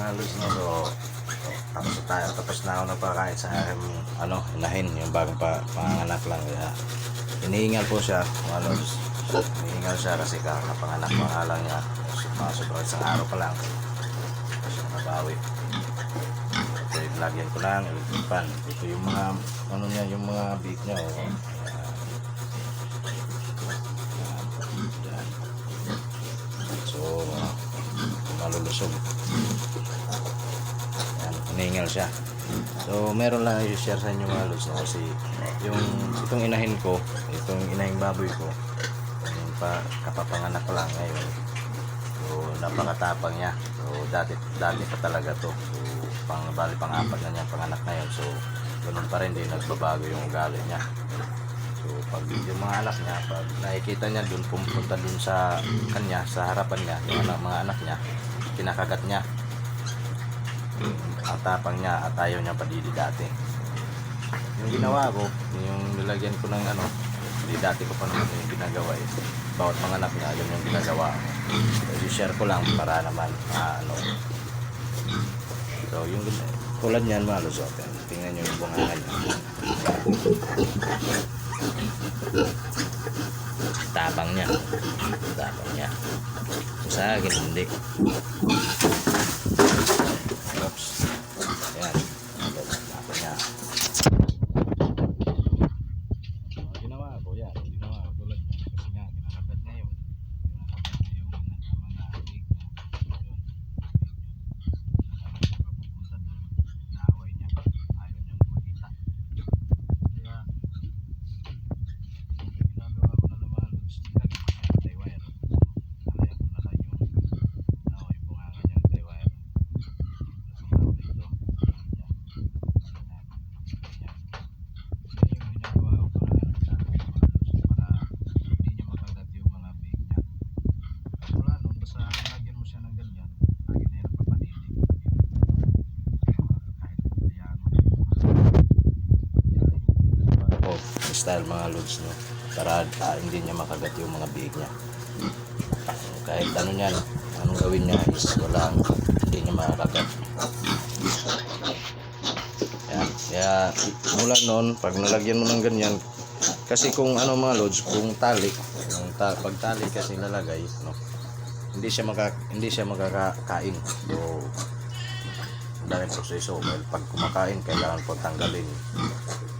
mga lods, no? So, tapos na ako nagpakain sa aking inahin, yung bagong panganak lang. Kaya iniingal po siya, mga lods. Iniingal siya kasi kapanganak pa nga lang niya. Sobrang isang araw pa lang kasi nabawi. So, lagyan ko lang pan. Ito yung mga niya, yung mga beef niya, oh. Yan. So malulusog. Yan, iniingal siya. So meron lang i-share sa inyo mga lods, no? Kasi itong inahin ko, itong inahing baboy ko, yung kapapanganak ko lang ngayon. So napakatapang niya. So dati pa talaga to. So pang-apat na niya panganak ngayon. So ganun pa rin, din nagbabago yung ugali niya. So pag yung mga anak niya, pag nakikita niya dun, pumunta dun sa kanya, sa harapan niya, yung mga anak niya, kinakagat niya. Ang tapang niya at ayaw niya padidi dati. Yung ginawa ko, yung nilagyan ko ng hindi dati ko pa naman yung ginagawa eh. Bawat mga anak niya, yun yung ginagawa ko. So i-share ko lang para naman So yung tulad niyan mga lods, tingnan nyo yung bungangan niya. Tabang niya. So, sa akin hindi. Oops. Ayan. Tabang niya. Ginawa ko yan. Ginawa ko tulad niya. Kasi nga kinakagat niya yun. Mga alig niya. Naaway niya. Ayaw niyang makita. Kaya ginagawa ko na naman, lagyan ko siya ng tie wire. Nalayan ko na lang yung bunganga niya ng tie wire. Nasumaw dito. Yan. Yan yung ginagawa ko para hindi niya makagat yung mga big niya. Wala nun, basta lagyan mo siya ng ganyan, lagi na yung papanilig. Kahit hayaan mo. Style mga lods, no? Para hindi niya makagat yung mga biig niya. Kahit niyan, anong gawin niya is hindi niya makagat. Yan. Kaya mula noon, pag nalagyan mo ng ganyan, kasi kung mga lods, kung tali, pag tali kasi lalagay, hindi siya makakain. So dahil proseso, well, pag kumakain kailangan po tanggalin.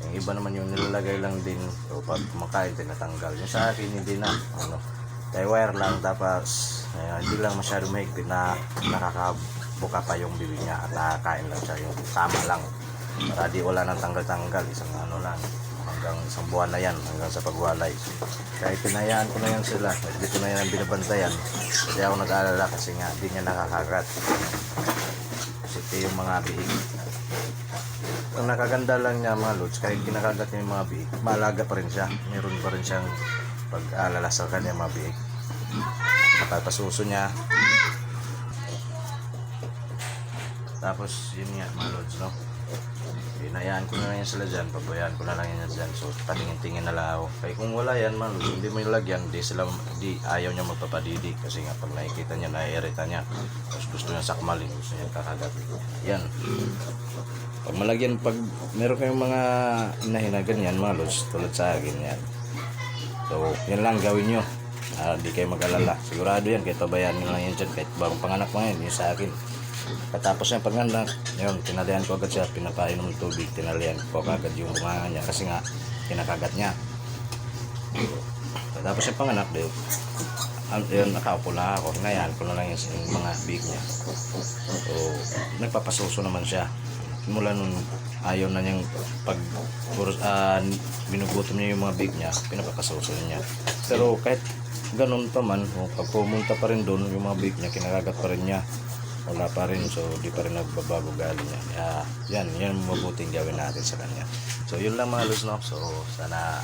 Yung iba naman yung nilalagay lang din, so pag kumakain tinatanggal. Yung sa akin hindi na, tie wire lang, tapos hindi lang masyado mahigpit na nakakabuka pa yung bibig niya at nakakain lang siya, yung tama lang para di wala nang tanggal-tanggal. Isang lang, hanggang isang buwan na yan, hanggang sa pagwalay. Kahit pinayaan ko na yan sila, hindi ko na yan binabantayan, hindi ako nag-aalala kasi nga di niya nakakagat. Ito yung mga biig. Ang nakaganda lang niya mga lods, kahit kinakagat niya yung mga biig, maalaga pa rin siya. Meron pa rin siyang pag-alala sa kanya mga biig. Napapasuso niya. Tapos yun nga mga lods, no? Hinayaan ko na lang yan sila dyan, pabayaan ko na lang yan dyan. So patingin-tingin na lang ako. Kaya kung wala yan mga lods, hindi mo nilagyan, ayaw niya magpapadidi. Kasi nga pag nakikita niya, naiirita niya. Tapos gusto niya sakmalin, gusto niya kakagat. Yan. Pag meron kayong mga inahin na ganyan mga lods, tulad sa akin yan. So yan lang gawin nyo. Di kayo mag-alala. Sigurado yan, kahit pabayaan nyo lang yan dyan. Kahit bagong panganak mo yan, yun sa akin. Katapos yung panganak, yun, tinalian ko agad siya, pinapainom ng tubig, tinalian ko agad yung bunganga niya kasi nga kinakagat niya. Katapos yung panganak, yun, nakaupo lang ako, hinayaan ko na lang yung mga big niya. So nagpapasuso naman siya. Mula nun ayaw na niyang pag binugutom niya yung mga big niya, pinapapasuso niya. Pero kahit ganun pa man, pag pumunta pa rin doon yung mga big niya, kinakagat pa rin niya, wala pa rin. So di pa rin nagbabago gali niya. Yan mabuting gawin natin sa kanya. So yun lang mga lods, no? So sana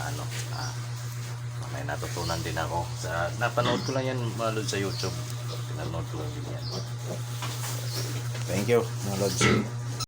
may natutunan din ako. Napanood ko lang yan mga lods sa YouTube. Pinanood ko lang din yan. Thank you mga lods.